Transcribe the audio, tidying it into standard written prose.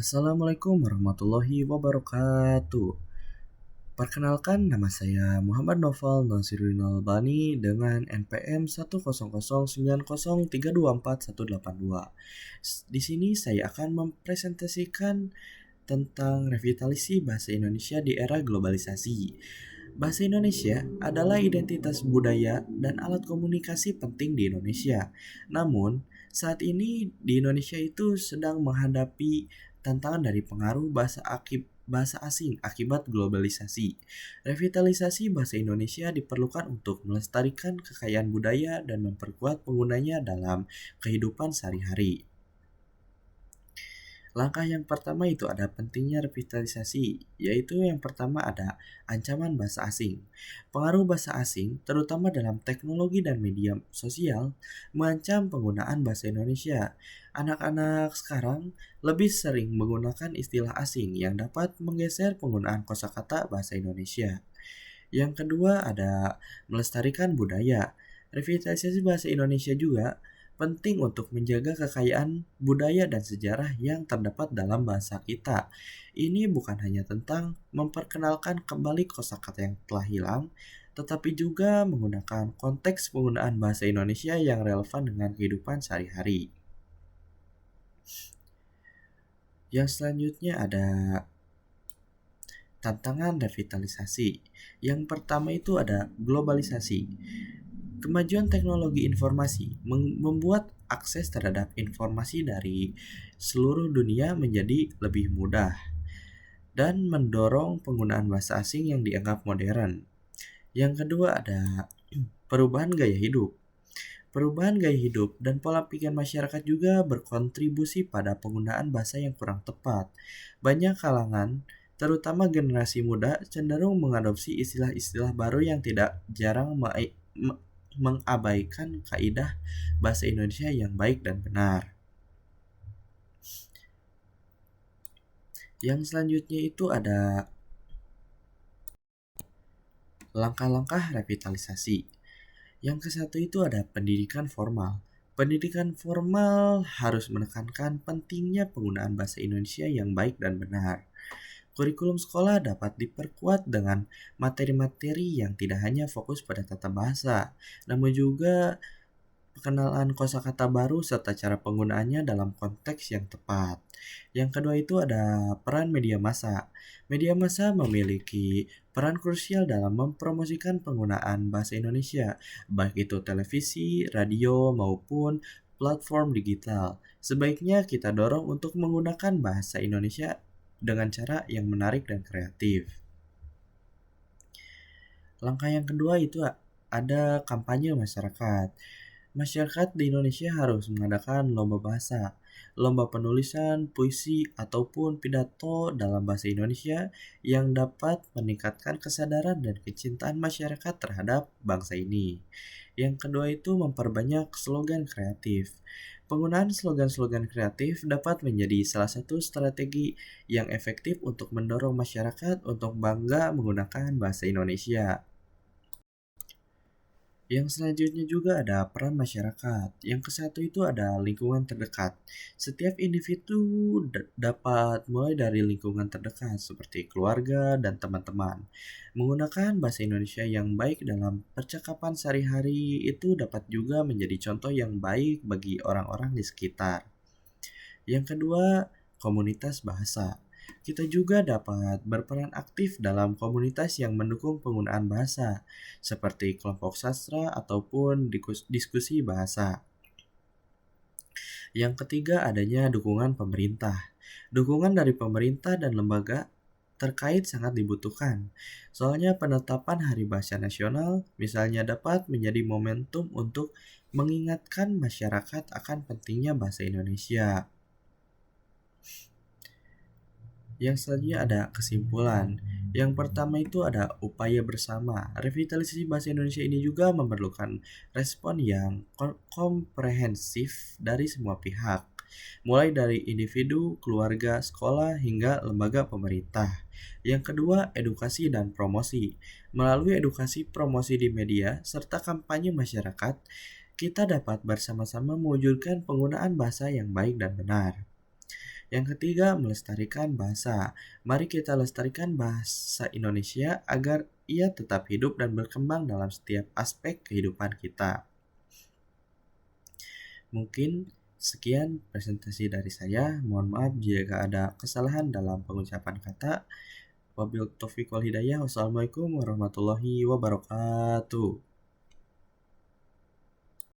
Assalamualaikum warahmatullahi wabarakatuh. Perkenalkan, nama saya Muhammad Noval Nasirudin Albani dengan NPM 1009030324182. Di sini saya akan mempresentasikan tentang revitalisasi bahasa Indonesia di era globalisasi. Bahasa Indonesia adalah identitas budaya dan alat komunikasi penting di Indonesia. Namun, saat ini di Indonesia itu sedang menghadapi tantangan dari pengaruh bahasa asing akibat globalisasi. Revitalisasi bahasa Indonesia diperlukan untuk melestarikan kekayaan budaya dan memperkuat penggunanya dalam kehidupan sehari-hari. Langkah yang pertama itu ada pentingnya revitalisasi, yaitu yang pertama ada ancaman bahasa asing. Pengaruh bahasa asing, terutama dalam teknologi dan media sosial, mengancam penggunaan bahasa Indonesia. Anak-anak sekarang lebih sering menggunakan istilah asing yang dapat menggeser penggunaan kosakata bahasa Indonesia. Yang kedua ada melestarikan budaya. Revitalisasi bahasa Indonesia juga penting untuk menjaga kekayaan budaya dan sejarah yang terdapat dalam bahasa kita. Ini bukan hanya tentang memperkenalkan kembali kosakata yang telah hilang, tetapi juga menggunakan konteks penggunaan bahasa Indonesia yang relevan dengan kehidupan sehari-hari. Yang selanjutnya ada tantangan revitalisasi. Yang pertama itu ada globalisasi. Kemajuan teknologi informasi membuat akses terhadap informasi dari seluruh dunia menjadi lebih mudah dan mendorong penggunaan bahasa asing yang dianggap modern. Yang kedua ada perubahan gaya hidup. Perubahan gaya hidup dan pola pikir masyarakat juga berkontribusi pada penggunaan bahasa yang kurang tepat. Banyak kalangan, terutama generasi muda, cenderung mengadopsi istilah-istilah baru yang tidak jarang mengabaikan kaidah bahasa Indonesia yang baik dan benar. Yang selanjutnya itu ada langkah-langkah revitalisasi. Yang kesatu itu ada pendidikan formal. Pendidikan formal harus menekankan pentingnya penggunaan bahasa Indonesia yang baik dan benar. Kurikulum sekolah dapat diperkuat dengan materi-materi yang tidak hanya fokus pada tata bahasa, namun juga pengenalan kosakata baru serta cara penggunaannya dalam konteks yang tepat. Yang kedua itu ada peran media massa. Media massa memiliki peran krusial dalam mempromosikan penggunaan bahasa Indonesia, baik itu televisi, radio, maupun platform digital. Sebaiknya kita dorong untuk menggunakan bahasa Indonesia dengan cara yang menarik dan kreatif. Langkah yang kedua itu ada kampanye masyarakat. Masyarakat di Indonesia harus mengadakan lomba bahasa, lomba penulisan, puisi, ataupun pidato dalam bahasa Indonesia yang dapat meningkatkan kesadaran dan kecintaan masyarakat terhadap bangsa ini. Yang kedua itu memperbanyak slogan kreatif. Penggunaan slogan-slogan kreatif dapat menjadi salah satu strategi yang efektif untuk mendorong masyarakat untuk bangga menggunakan bahasa Indonesia. Yang selanjutnya juga ada peran masyarakat. Yang kesatu itu ada lingkungan terdekat. Setiap individu dapat mulai dari lingkungan terdekat seperti keluarga dan teman-teman. Menggunakan bahasa Indonesia yang baik dalam percakapan sehari-hari itu dapat juga menjadi contoh yang baik bagi orang-orang di sekitar. Yang kedua, komunitas bahasa. Kita juga dapat berperan aktif dalam komunitas yang mendukung penggunaan bahasa, seperti kelompok sastra ataupun diskusi bahasa. Yang ketiga, adanya dukungan pemerintah. Dukungan dari pemerintah dan lembaga terkait sangat dibutuhkan. Soalnya penetapan Hari Bahasa Nasional misalnya dapat menjadi momentum untuk mengingatkan masyarakat akan pentingnya bahasa Indonesia. Yang selanjutnya ada kesimpulan. Yang pertama itu ada upaya bersama. Revitalisasi bahasa Indonesia ini juga memerlukan respon yang komprehensif dari semua pihak, mulai dari individu, keluarga, sekolah, hingga lembaga pemerintah. Yang kedua, edukasi dan promosi. Melalui edukasi promosi di media serta kampanye masyarakat, kita dapat bersama-sama mewujudkan penggunaan bahasa yang baik dan benar. Yang ketiga, melestarikan bahasa. Mari kita lestarikan bahasa Indonesia agar ia tetap hidup dan berkembang dalam setiap aspek kehidupan kita. Mungkin sekian presentasi dari saya. Mohon maaf jika ada kesalahan dalam pengucapan kata. Wabillahi taufiq wal hidayah. Wassalamualaikum warahmatullahi wabarakatuh.